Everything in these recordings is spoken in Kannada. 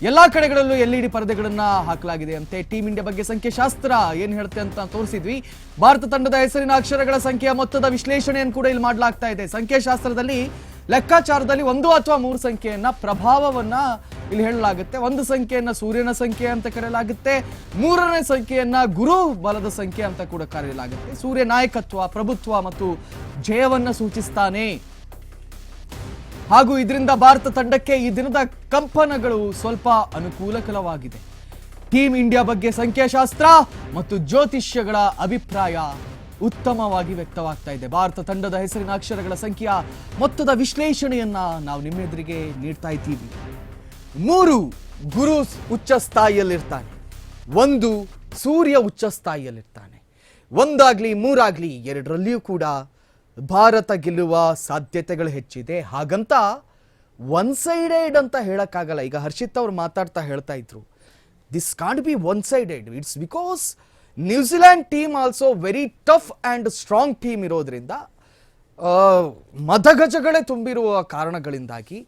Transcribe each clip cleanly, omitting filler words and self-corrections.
ಎಲ್ಲಾ ಕಡೆಗಳಲ್ಲೂ ಎಲ್ಇಡಿ ಪರದೆಗಳನ್ನ ಹಾಕಲಾಗಿದೆ ಅಂತೆ. ಟೀಂ ಇಂಡಿಯಾ ಬಗ್ಗೆ ಸಂಖ್ಯಾಶಾಸ್ತ್ರ ಏನು ಹೇಳುತ್ತೆ ಅಂತ ತೋರಿಸಿದ್ವಿ. ಭಾರತ ತಂಡದ ಹೆಸರಿನ ಅಕ್ಷರಗಳ ಸಂಖ್ಯೆಯ ಮೊತ್ತದ ವಿಶ್ಲೇಷಣೆಯನ್ನು ಕೂಡ ಇಲ್ಲಿ ಮಾಡಲಾಗ್ತಾ ಇದೆ. ಸಂಖ್ಯಾಶಾಸ್ತ್ರದಲ್ಲಿ ಲೆಕ್ಕಾಚಾರದಲ್ಲಿ 1 ಅಥವಾ 3 ಸಂಖ್ಯೆಯನ್ನ ಪ್ರಭಾವವನ್ನ ಇಲ್ಲಿ ಹೇಳಲಾಗುತ್ತೆ. 1 ಸಂಖ್ಯೆಯನ್ನ ಸೂರ್ಯನ ಸಂಖ್ಯೆ ಅಂತ ಕರೆಯಲಾಗುತ್ತೆ. 3ನೇ ಸಂಖ್ಯೆಯನ್ನ ಗುರು ಬಲದ ಸಂಖ್ಯೆ ಅಂತ ಕೂಡ ಕರೆಯಲಾಗುತ್ತೆ. ಸೂರ್ಯ ನಾಯಕತ್ವ, ಪ್ರಭುತ್ವ ಮತ್ತು ಜಯವನ್ನ ಸೂಚಿಸ್ತಾನೆ. ಹಾಗೂ ಇದರಿಂದ ಭಾರತ ತಂಡಕ್ಕೆ ಈ ದಿನದ ಕಂಪನಗಳು ಸ್ವಲ್ಪ ಅನುಕೂಲಕರವಾಗಿದೆ. ಟೀಂ ಇಂಡಿಯಾ ಬಗ್ಗೆ ಸಂಖ್ಯಾಶಾಸ್ತ್ರ ಮತ್ತು ಜ್ಯೋತಿಷ್ಯಗಳ ಅಭಿಪ್ರಾಯ ಉತ್ತಮವಾಗಿ ವ್ಯಕ್ತವಾಗ್ತಾ ಇದೆ. ಭಾರತ ತಂಡದ ಹೆಸರಿನ ಅಕ್ಷರಗಳ ಸಂಖ್ಯೆಯ ಮೊತ್ತದ ವಿಶ್ಲೇಷಣೆಯನ್ನ ನಾವು ನಿಮ್ಮೆದುರಿಗೆ ನೀಡ್ತಾ ಇದ್ದೀವಿ. 3 ಗುರು ಉಚ್ಚ ಸ್ಥಾಯಿಯಲ್ಲಿರ್ತಾನೆ, 1 ಸೂರ್ಯ ಉಚ್ಚ ಸ್ಥಾಯಿಯಲ್ಲಿರ್ತಾನೆ. 1 ಆಗ್ಲಿ 3 ಆಗ್ಲಿ ಎರಡರಲ್ಲಿಯೂ ಕೂಡ ಭಾರತ ಗೆಲ್ಲುವ ಸಾಧ್ಯತೆಗಳು ಹೆಚ್ಚಿದೆ. ಹಾಗಂತ ಒನ್ ಸೈಡೆಡ್ ಅಂತ ಹೇಳಕ್ಕಾಗಲ್ಲ. ಈಗ ಹರ್ಷಿತ್ ಅವರು ಮಾತಾಡ್ತಾ ಹೇಳ್ತಾ ಇದ್ರು, this can't be one sided. It's because New Zealand team also very tough and strong team ಇರೋದ್ರಿಂದ, ಮದಗಜಗಳೇ ತುಂಬಿರುವ ಕಾರಣಗಳಿಂದಾಗಿ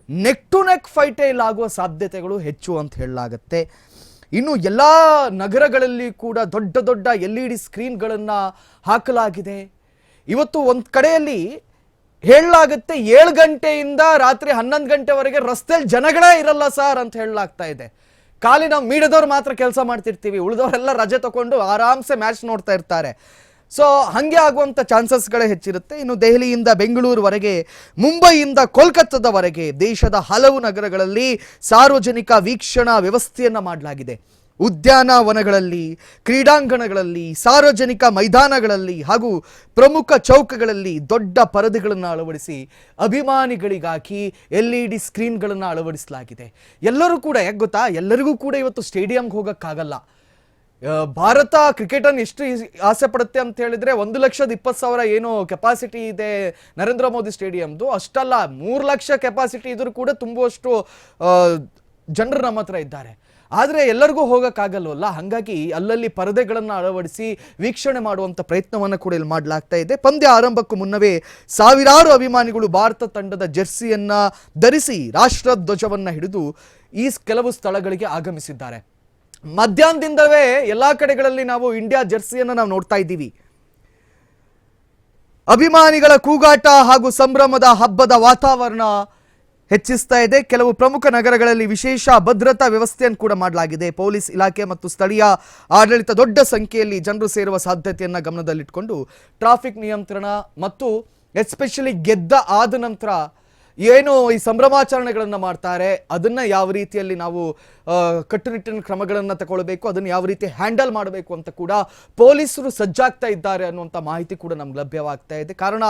ನೆಕ್ ಟು ನೆಕ್ ಫೈಟೇಲಾಗುವ ಸಾಧ್ಯತೆಗಳು ಹೆಚ್ಚು ಅಂತ ಹೇಳಲಾಗತ್ತೆ. ಇನ್ನು ಎಲ್ಲ ನಗರಗಳಲ್ಲಿ ಕೂಡ ದೊಡ್ಡ ದೊಡ್ಡ LED ಸ್ಕ್ರೀನ್ಗಳನ್ನು ಹಾಕಲಾಗಿದೆ. ಇವತ್ತು ಒಂದು ಕಡೆಯಲ್ಲಿ ಹೇಳಲಾಗುತ್ತೆ 7 ಗಂಟೆಯಿಂದ ರಾತ್ರಿ 11 ಗಂಟೆವರೆಗೆ ರಸ್ತೆಯಲ್ಲಿ ಜನಗಳೇ ಇರಲ್ಲ ಸರ್ ಅಂತ ಹೇಳಲಾಗ್ತಾ ಇದೆ. ಖಾಲಿ ನಾವು ಮೀಡಿಯಾದವ್ರು ಮಾತ್ರ ಕೆಲಸ ಮಾಡ್ತಿರ್ತೀವಿ, ಉಳಿದವರೆಲ್ಲ ರಜೆ ತಗೊಂಡು ಆರಾಮ್ಸೆ ಮ್ಯಾಚ್ ನೋಡ್ತಾ ಇರ್ತಾರೆ. ಸೊ ಹಾಗೆ ಆಗುವಂಥ ಚಾನ್ಸಸ್ಗಳೇ ಹೆಚ್ಚಿರುತ್ತೆ. ಇನ್ನು ದೆಹಲಿಯಿಂದ ಬೆಂಗಳೂರುವರೆಗೆ, ಮುಂಬೈಯಿಂದ ಕೋಲ್ಕತ್ತಾದವರೆಗೆ ದೇಶದ ಹಲವು ನಗರಗಳಲ್ಲಿ ಸಾರ್ವಜನಿಕ ವೀಕ್ಷಣಾ ವ್ಯವಸ್ಥೆಯನ್ನು ಮಾಡಲಾಗಿದೆ. ಉದ್ಯಾನವನಗಳಲ್ಲಿ, ಕ್ರೀಡಾಂಗಣಗಳಲ್ಲಿ, ಸಾರ್ವಜನಿಕ ಮೈದಾನಗಳಲ್ಲಿ ಹಾಗೂ ಪ್ರಮುಖ ಚೌಕಗಳಲ್ಲಿ ದೊಡ್ಡ ಪರದೆಗಳನ್ನು ಅಳವಡಿಸಿ ಅಭಿಮಾನಿಗಳಿಗಾಗಿ LED ಸ್ಕ್ರೀನ್ಗಳನ್ನು ಅಳವಡಿಸಲಾಗಿದೆ. ಎಲ್ಲರೂ ಕೂಡ ಯಾಕೆ ಗೊತ್ತಾ, ಎಲ್ಲರಿಗೂ ಕೂಡ ಇವತ್ತು ಸ್ಟೇಡಿಯಂಗೆ ಹೋಗೋಕ್ಕಾಗಲ್ಲ. ಭಾರತ ಕ್ರಿಕೆಟನ್ನು ಎಷ್ಟು ಆಸೆ ಪಡುತ್ತೆ ಅಂತ ಹೇಳಿದ್ರೆ 1,20,000 ಏನೋ ಕೆಪಾಸಿಟಿ ಇದೆ ನರೇಂದ್ರ ಮೋದಿ ಸ್ಟೇಡಿಯಂದು, ಅಷ್ಟಲ್ಲ 3 ಲಕ್ಷ ಕೆಪಾಸಿಟಿ ಇದ್ರೂ ಕೂಡ ತುಂಬುವಷ್ಟು ಜನರು ನಮ್ಮ ಹತ್ರ ಇದ್ದಾರೆ. ಆದರೆ ಎಲ್ಲರಿಗೂ ಹೋಗೋಕ್ಕಾಗಲ್ವಲ್ಲ, ಹಾಗಾಗಿ ಅಲ್ಲಲ್ಲಿ ಪರದೆಗಳನ್ನು ಅಳವಡಿಸಿ ವೀಕ್ಷಣೆ ಮಾಡುವಂಥ ಪ್ರಯತ್ನವನ್ನು ಕೂಡ ಇಲ್ಲಿ ಮಾಡಲಾಗ್ತಾ ಇದೆ. ಪಂದ್ಯ ಆರಂಭಕ್ಕೂ ಮುನ್ನವೇ ಸಾವಿರಾರು ಅಭಿಮಾನಿಗಳು ಭಾರತ ತಂಡದ ಜೆರ್ಸಿಯನ್ನು ಧರಿಸಿ ರಾಷ್ಟ್ರ ಧ್ವಜವನ್ನು ಹಿಡಿದು ಈ ಕೆಲವು ಸ್ಥಳಗಳಿಗೆ ಆಗಮಿಸಿದ್ದಾರೆ. ಮಧ್ಯಾಹ್ನದಿಂದಲೇ ಎಲ್ಲ ಕಡೆಗಳಲ್ಲಿ ನಾವು ಇಂಡಿಯಾ ಜೆರ್ಸಿಯನ್ನು ನಾವು ನೋಡ್ತಾ ಇದ್ದೀವಿ. ಅಭಿಮಾನಿಗಳ ಕೂಗಾಟ ಹಾಗೂ ಸಂಭ್ರಮದ ಹಬ್ಬದ ವಾತಾವರಣ ಹೆಚ್ಚಿಸ್ತಾ ಇದೆ. ಕೆಲವು ಪ್ರಮುಖ ನಗರಗಳಲ್ಲಿ ವಿಶೇಷ ಭದ್ರತಾ ವ್ಯವಸ್ಥೆಯನ್ನು ಕೂಡ ಮಾಡಲಾಗಿದೆ. ಪೊಲೀಸ್ ಇಲಾಖೆ ಮತ್ತು ಸ್ಥಳೀಯ ಆಡಳಿತ ದೊಡ್ಡ ಸಂಖ್ಯೆಯಲ್ಲಿ ಜನರು ಸೇರುವ ಸಾಧ್ಯತೆಯನ್ನು ಗಮನದಲ್ಲಿಟ್ಟುಕೊಂಡು ಟ್ರಾಫಿಕ್ ನಿಯಂತ್ರಣ ಮತ್ತು ಎಸ್ಪೆಷಲಿ ಗೆದ್ದ ಆದ ನಂತರ ಏನು ಈ ಸಂಭ್ರಮಾಚರಣೆಗಳನ್ನು ಮಾಡ್ತಾರೆ ಅದನ್ನು ಯಾವ ರೀತಿಯಲ್ಲಿ ನಾವು ಕಟ್ಟುನಿಟ್ಟಿನ ಕ್ರಮಗಳನ್ನು ತಗೊಳ್ಬೇಕು, ಅದನ್ನು ಯಾವ ರೀತಿ ಹ್ಯಾಂಡಲ್ ಮಾಡಬೇಕು ಅಂತ ಕೂಡ ಪೊಲೀಸರು ಸಜ್ಜಾಗ್ತಾ ಇದ್ದಾರೆ ಅನ್ನುವಂಥ ಮಾಹಿತಿ ಕೂಡ ನಮ್ಗೆ ಲಭ್ಯವಾಗ್ತಾ ಇದೆ. ಕಾರಣ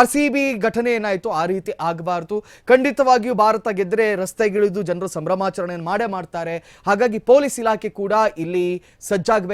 RCB ಘಟನೆ ಏನಾಯಿತು ಆ ರೀತಿ ಆಗಬಾರ್ದು. ಖಂಡಿತವಾಗಿಯೂ ಭಾರತ ಗೆದ್ದರೆ ರಸ್ತೆಗಿಳಿದು ಜನರು ಸಂಭ್ರಮಾಚರಣೆಯನ್ನು ಮಾಡೇ ಮಾಡ್ತಾರೆ. ಹಾಗಾಗಿ ಪೊಲೀಸ್ ಇಲಾಖೆ ಕೂಡ ಇಲ್ಲಿ ಸಜ್ಜಾಗಬೇಕು.